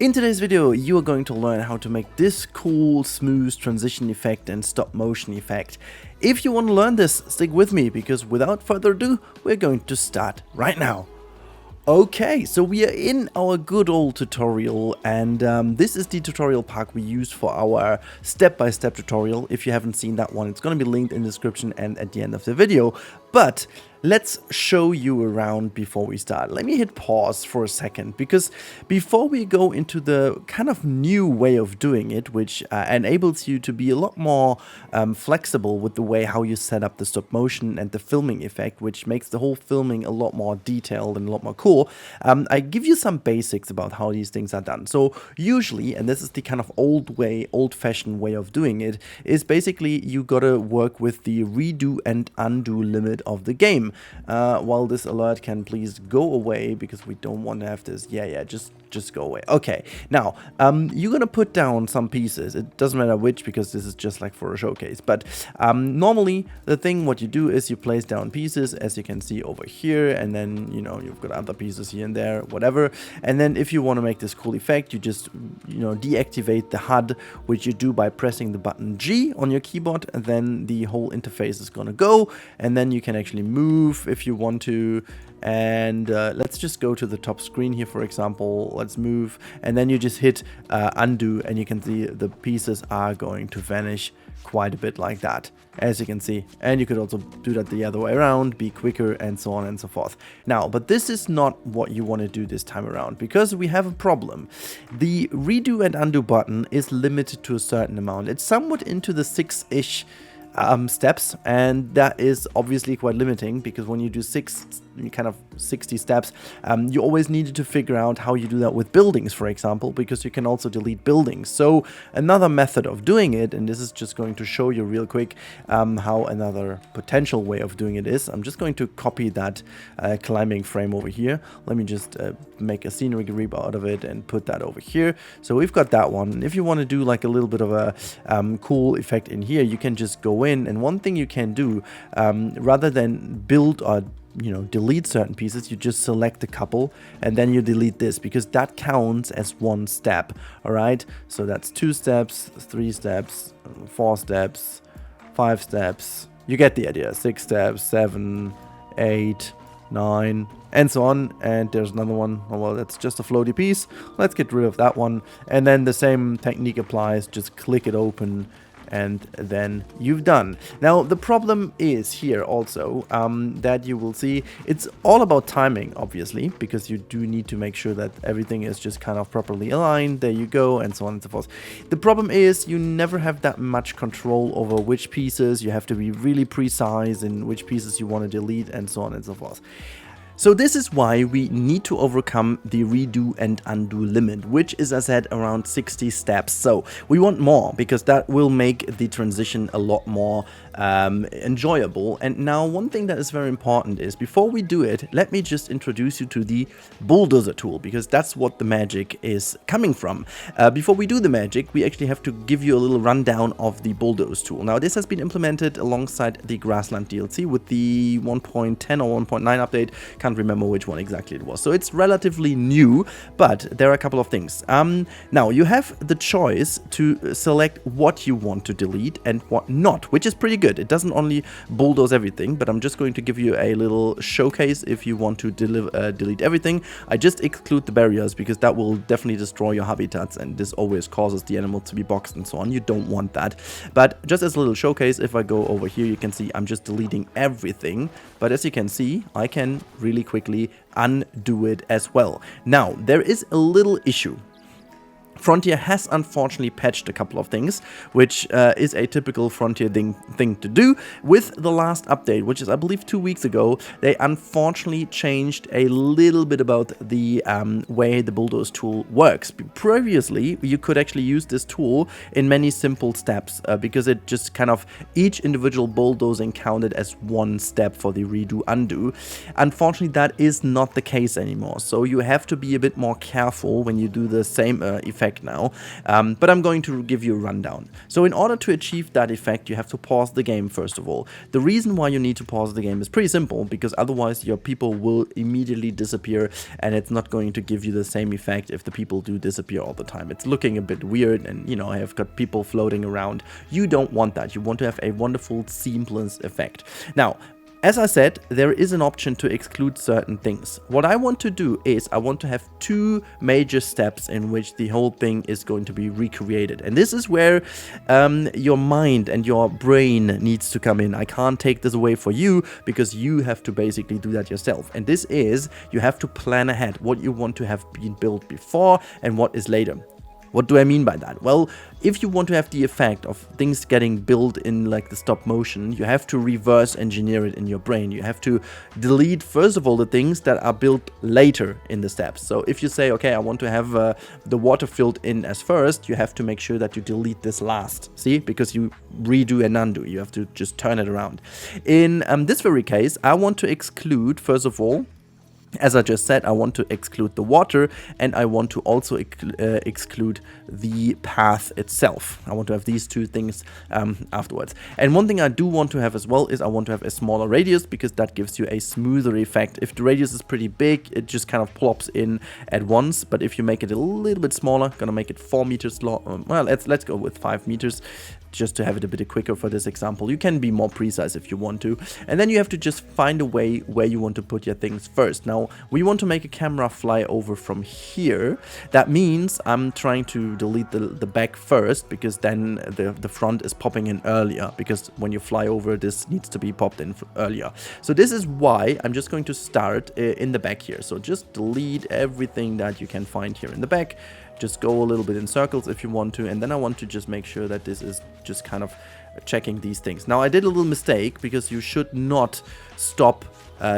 In today's video, you are going to learn how to make this cool, smooth transition effect and stop motion effect. If you want to learn this, stick with me, because without further ado, we're going to start right now. Okay, so we are in our good old tutorial, and this is the tutorial pack we use for our step-by-step tutorial. If you haven't seen that one, it's going to be linked in the description and at the end of the video. But let's show you around before we start. Let me hit pause for a second, because before we go into the kind of new way of doing it, which enables you to be a lot more flexible with the way how you set up the stop motion and the filming effect, which makes the whole filming a lot more detailed and a lot more cool, I give you some basics about how these things are done. So usually, and this is the kind of old-fashioned way of doing it, is basically you gotta work with the redo and undo limit of the game. While this alert can please go away, because we don't want to have this. Yeah, just go away. Okay, now you're gonna put down some pieces. It doesn't matter which, because this is just like for a showcase. But normally the thing what you do is you place down pieces, as you can see over here, and then you've got other pieces here and there, whatever. And then if you want to make this cool effect, you just deactivate the HUD, which you do by pressing the button G on your keyboard, and then the whole interface is gonna go, and then you can actually move if you want to. And let's just go to the top screen here, for example. Let's move, and then you just hit undo, and you can see the pieces are going to vanish quite a bit like that, as you can see. And you could also do that the other way around, be quicker, and so on and so forth. Now, but this is not what you want to do this time around, because we have a problem. The redo and undo button is limited to a certain amount. It's somewhat into the 6-ish steps, and that is obviously quite limiting, because when you do 60 steps, you always needed to figure out how you do that with buildings, for example, because you can also delete buildings. So another method of doing it, and this is just going to show you real quick how another potential way of doing it is. I'm just going to copy that climbing frame over here. Let me just make a scenery grip out of it and put that over here. So we've got that one. And if you want to do like a little bit of a cool effect in here, you can just go in, and one thing you can do, rather than build or delete certain pieces, you just select a couple and then you delete this, because that counts as one step. All right, so that's 2 steps, 3 steps, 4 steps, 5 steps. You get the idea. 6 steps, 7, 8, 9, and so on. And there's another one. Oh, well, that's just a floaty piece. Let's get rid of that one. And then the same technique applies. Just click it open, and then you've done. Now the problem is here also that you will see it's all about timing, obviously, because you do need to make sure that everything is just kind of properly aligned. There you go, and so on and so forth. The problem is you never have that much control over which pieces. You have to be really precise in which pieces you want to delete, and so on and so forth. So this is why we need to overcome the redo and undo limit, which is, as I said, around 60 steps. So we want more, because that will make the transition a lot more enjoyable. And now one thing that is very important is, before we do it, let me just introduce you to the Bulldozer tool, because that's what the magic is coming from. Before we do the magic, we actually have to give you a little rundown of the Bulldozer tool. Now this has been implemented alongside the Grassland DLC with the 1.10 or 1.9 update. Can't remember which one exactly it was. So it's relatively new, but there are a couple of things. Now you have the choice to select what you want to delete and what not, which is pretty good. It doesn't only bulldoze everything, but I'm just going to give you a little showcase if you want to delete everything. I just exclude the barriers, because that will definitely destroy your habitats, and this always causes the animals to be boxed and so on. You don't want that. But just as a little showcase, if I go over here, you can see I'm just deleting everything. But as you can see, I can really quickly undo it as well. Now, there is a little issue. Frontier has unfortunately patched a couple of things, which is a typical Frontier thing to do. With the last update, which is I believe 2 weeks ago, they unfortunately changed a little bit about the way the Bulldoze tool works. Previously, you could actually use this tool in many simple steps, because it just kind of each individual bulldozing counted as one step for the redo undo. Unfortunately, that is not the case anymore. So you have to be a bit more careful when you do the same effect effect now, but I'm going to give you a rundown. So in order to achieve that effect, you have to pause the game first of all. The reason why you need to pause the game is pretty simple, because otherwise your people will immediately disappear, and it's not going to give you the same effect if the people do disappear all the time. It's looking a bit weird, and you know, I have got people floating around. You don't want that. You want to have a wonderful seamless effect. Now, as I said, there is an option to exclude certain things. What I want to do is I want to have two major steps in which the whole thing is going to be recreated. And this is where your mind and your brain needs to come in. I can't take this away for you, because you have to basically do that yourself. And this is, you have to plan ahead what you want to have been built before and what is later. What do I mean by that? Well, if you want to have the effect of things getting built in like the stop motion, you have to reverse engineer it in your brain. You have to delete, first of all, the things that are built later in the steps. So if you say, okay, I want to have the water filled in as first, you have to make sure that you delete this last. See? Because you redo and undo. You have to just turn it around. In this very case, I want to exclude, first of all, as I just said, I want to exclude the water, and I want to also exclude the path itself. I want to have these two things afterwards. And one thing I do want to have as well is I want to have a smaller radius, because that gives you a smoother effect. If the radius is pretty big, it just kind of plops in at once. But if you make it a little bit smaller, gonna make it 4 meters long. Well, let's go with 5 meters. Just to have it a bit quicker for this example. You can be more precise if you want to. And then you have to just find a way where you want to put your things first. Now, we want to make a camera fly over from here. That means I'm trying to delete the back first, because then the front is popping in earlier. Because when you fly over, this needs to be popped in earlier. So this is why I'm just going to start in the back here. So just delete everything that you can find here in the back. Just go a little bit in circles if you want to, and then I want to just make sure that this is just kind of checking these things. Now, I did a little mistake, because you should not stop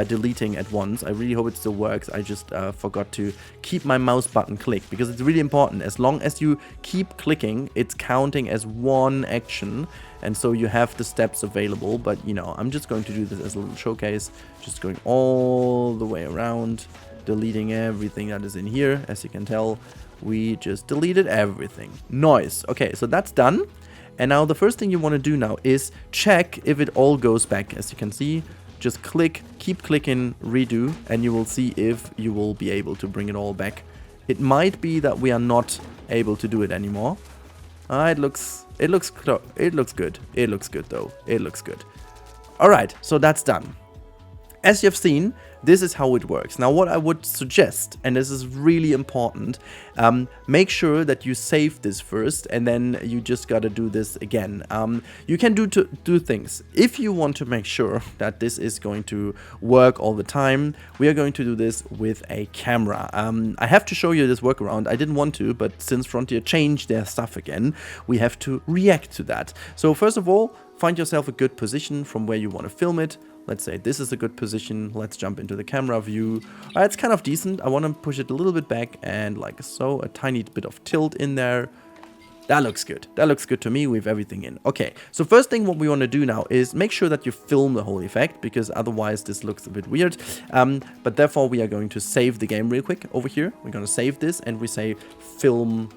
deleting at once. I really hope it still works. I just forgot to keep my mouse button clicked, because it's really important. As long as you keep clicking, it's counting as one action, and so you have the steps available. But you know, I'm just going to do this as a little showcase, just going all the way around, deleting everything that is in here. As you can tell, we just deleted everything. Nice. Okay, so that's done. And now the first thing you want to do now is check if it all goes back. As you can see, just click, keep clicking, redo, and you will see if you will be able to bring it all back. It might be that we are not able to do it anymore. It looks good. It looks good though. It looks good. All right, so that's done. As you've seen, this is how it works. Now, what I would suggest, and this is really important, make sure that you save this first, and then you just gotta do this again. You can do two things. If you want to make sure that this is going to work all the time, we are going to do this with a camera. I have to show you this workaround. I didn't want to, but since Frontier changed their stuff again, we have to react to that. So first of all, find yourself a good position from where you want to film it. Let's say this is a good position. Let's jump into the camera view. It's kind of decent. I want to push it a little bit back, and like so, a tiny bit of tilt in there. That looks good. That looks good to me. We have everything in. Okay, so first thing what we want to do now is make sure that you film the whole effect, because otherwise this looks a bit weird. But therefore we are going to save the game real quick over here. We're going to save this, and we say film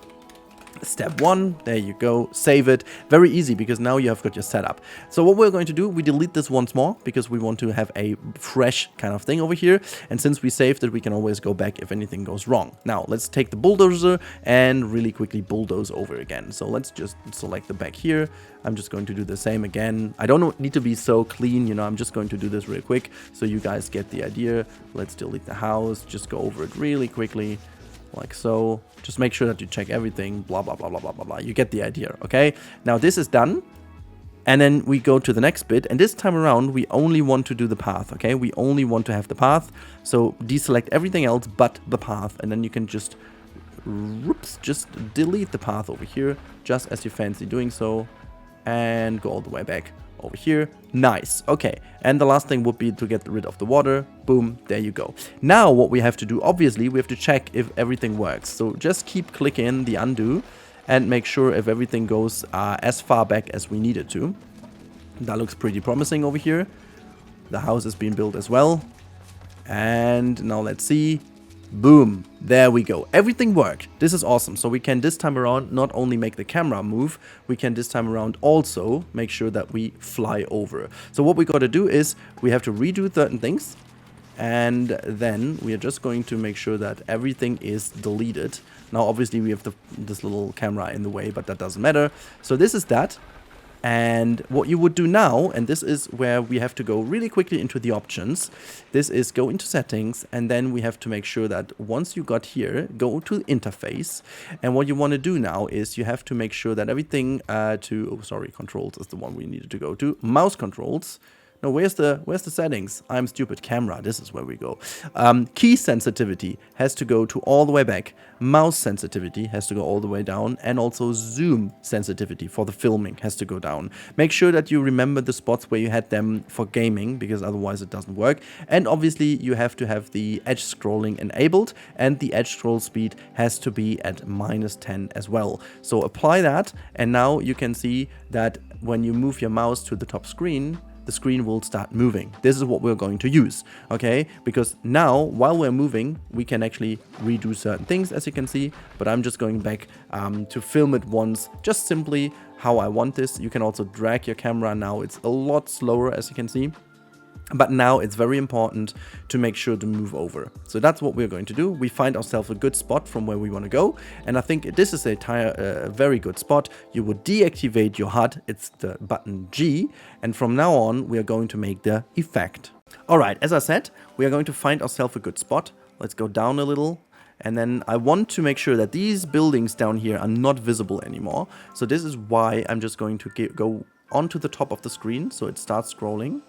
step 1, there you go, save it. Very easy, because now you have got your setup. So what we're going to do, we delete this once more, because we want to have a fresh kind of thing over here. And since we saved it, we can always go back if anything goes wrong. Now let's take the bulldozer and really quickly bulldoze over again. So let's just select the back here. I'm just going to do the same again. I don't need to be so clean, you know, I'm just going to do this real quick so you guys get the idea. Let's delete the house, just go over it really quickly. Like so. Just make sure that you check everything, blah, blah, blah, blah, blah, blah, blah. You get the idea, okay? Now this is done. And then we go to the next bit. And this time around, we only want to do the path, okay? We only want to have the path. So deselect everything else but the path. And then you can just, whoops, just delete the path over here, just as you fancy doing so. And go all the way back over here. Nice. Okay. And the last thing would be to get rid of the water. Boom. There you go. Now what we have to do, obviously, we have to check if everything works. So just keep clicking the undo and make sure if everything goes as far back as we need it to. That looks pretty promising over here. The house is being built as well. And now let's see. Boom, there we go. Everything worked. This is awesome. So we can this time around not only make the camera move, we can this time around also make sure that we fly over. So what we got to do is we have to redo certain things, and then we are just going to make sure that everything is deleted. Now obviously we have this little camera in the way, but that doesn't matter. So this is that. And what you would do now, and this is where we have to go really quickly into the options, this is go into settings, and then we have to make sure that once you got here, go to interface. And what you want to do now is you have to make sure that everything controls is the one we needed to go to. Mouse controls. No, where's the settings? I'm stupid. Camera, this is where we go. Key sensitivity has to go to all the way back. Mouse sensitivity has to go all the way down. And also zoom sensitivity for the filming has to go down. Make sure that you remember the spots where you had them for gaming, because otherwise it doesn't work. And obviously you have to have the edge scrolling enabled, and the edge scroll speed has to be at -10 as well. So apply that, and now you can see that when you move your mouse to the top screen, the screen will start moving. This is what we're going to use, okay? Because now, while we're moving, we can actually redo certain things, as you can see, but I'm just going back to film it once, just simply how I want this. You can also drag your camera now. It's a lot slower, as you can see. But now it's very important to make sure to move over. So that's what we're going to do. We find ourselves a good spot from where we want to go. And I think this is a very good spot. You would deactivate your HUD. It's the button G. And from now on, we are going to make the effect. All right, as I said, we are going to find ourselves a good spot. Let's go down a little. And then I want to make sure that these buildings down here are not visible anymore. So this is why I'm just going to go onto the top of the screen. So it starts scrolling.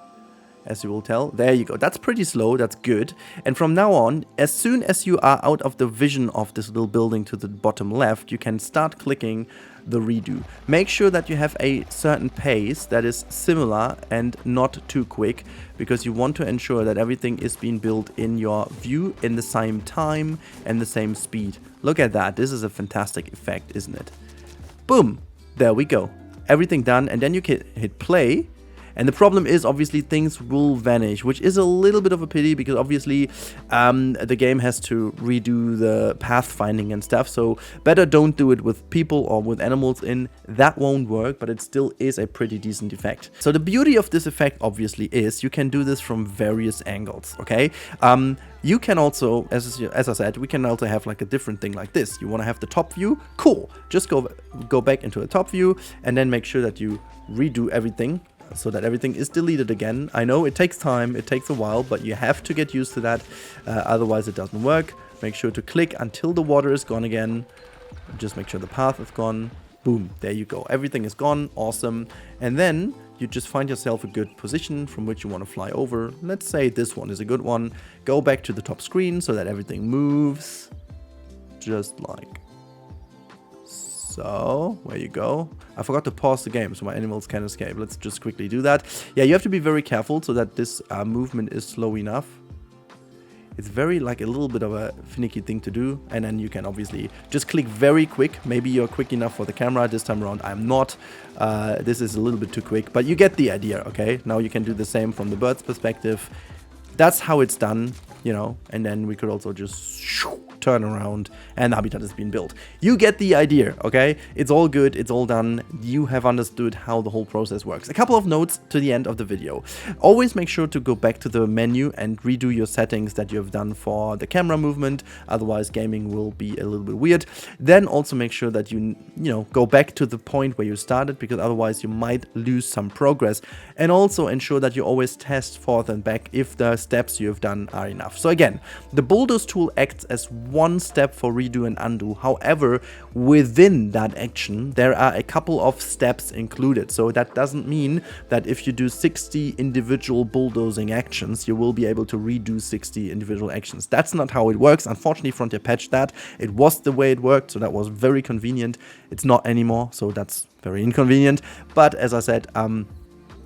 As you will tell, there you go. That's pretty slow, that's good. And from now on, as soon as you are out of the vision of this little building to the bottom left, you can start clicking the redo. Make sure that you have a certain pace that is similar and not too quick, because you want to ensure that everything is being built in your view in the same time and the same speed. Look at that. This is a fantastic effect, isn't it? Boom. There we go. Everything done, and then you can hit play. And the problem is, obviously, things will vanish, which is a little bit of a pity, because obviously the game has to redo the pathfinding and stuff. So better don't do it with people or with animals in. That won't work, but it still is a pretty decent effect. So the beauty of this effect, obviously, is you can do this from various angles, okay? You can also, as I said, we can also have like a different thing like this. You want to have the top view? Cool. Just go back into the top view, and then make sure that you redo everything, so that everything is deleted again. I know it takes time, it takes a while, but you have to get used to that, otherwise it doesn't work. Make sure to click until the water is gone again. Just make sure the path is gone. Boom, there you go. Everything is gone, awesome. And then you just find yourself a good position from which you want to fly over. Let's say this one is a good one. Go back to the top screen so that everything moves, just like so. Where you go. I forgot to pause the game so my animals can escape. Let's just quickly do that. Yeah, you have to be very careful so that this movement is slow enough. It's very like a little bit of a finicky thing to do. And then you can obviously just click very quick. Maybe you're quick enough for the camera. This time around I'm not. This is a little bit too quick, but you get the idea, okay? Now you can do the same from the bird's perspective. That's how it's done, you know. And then we could also just turn around and the habitat has been built. You get the idea, okay? It's all good, it's all done. You have understood how the whole process works. A couple of notes to the end of the video. Always make sure to go back to the menu and redo your settings that you have done for the camera movement. Otherwise, gaming will be a little bit weird. Then also make sure that you go back to the point where you started, because otherwise you might lose some progress. And also ensure that you always test forth and back if the steps you have done are enough. So again, the bulldoze tool acts as one step for redo and undo. However, within that action, there are a couple of steps included. So that doesn't mean that if you do 60 individual bulldozing actions, you will be able to redo 60 individual actions. That's not how it works. Unfortunately, Frontier patched that. It was the way it worked, so that was very convenient. It's not anymore, so that's very inconvenient. But as I said,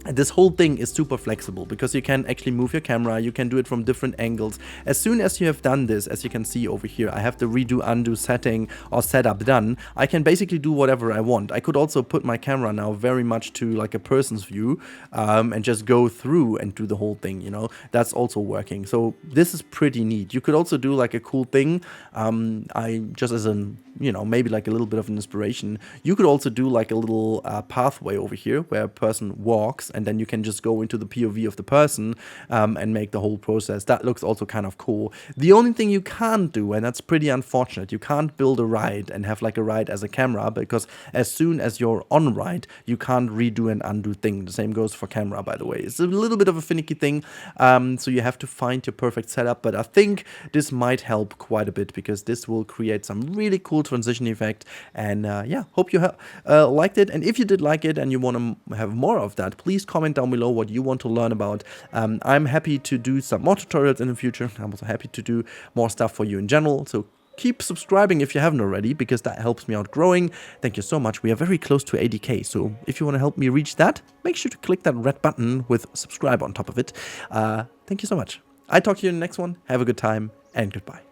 And this whole thing is super flexible because you can actually move your camera, you can do it from different angles. As soon as you have done this, as you can see over here, I have the redo undo setting or setup done. I can basically do whatever I want. I could also put my camera now very much to like a person's view and just go through and do the whole thing, you know. That's also working. So this is pretty neat. You could also do like a cool thing. I just as an, you know, maybe like a little bit of an inspiration, you could also do like a little pathway over here where a person walks, and then you can just go into the POV of the person and make the whole process. That looks also kind of cool. The only thing you can't do, and that's pretty unfortunate, you can't build a ride and have like a ride as a camera, because as soon as you're on ride, you can't redo and undo thing. The same goes for camera, by the way. It's a little bit of a finicky thing, so you have to find your perfect setup, but I think this might help quite a bit because this will create some really cool transition effect. And yeah, hope you liked it. And if you did like it and you want to have more of that, please comment down below what you want to learn about. I'm happy to do some more tutorials in the future. I'm also happy to do more stuff for you in general. So keep subscribing if you haven't already, because that helps me out growing. Thank you so much. We are very close to 80k. So if you want to help me reach that, make sure to click that red button with subscribe on top of it. Thank you so much. I talk to you in the next one. Have a good time and goodbye.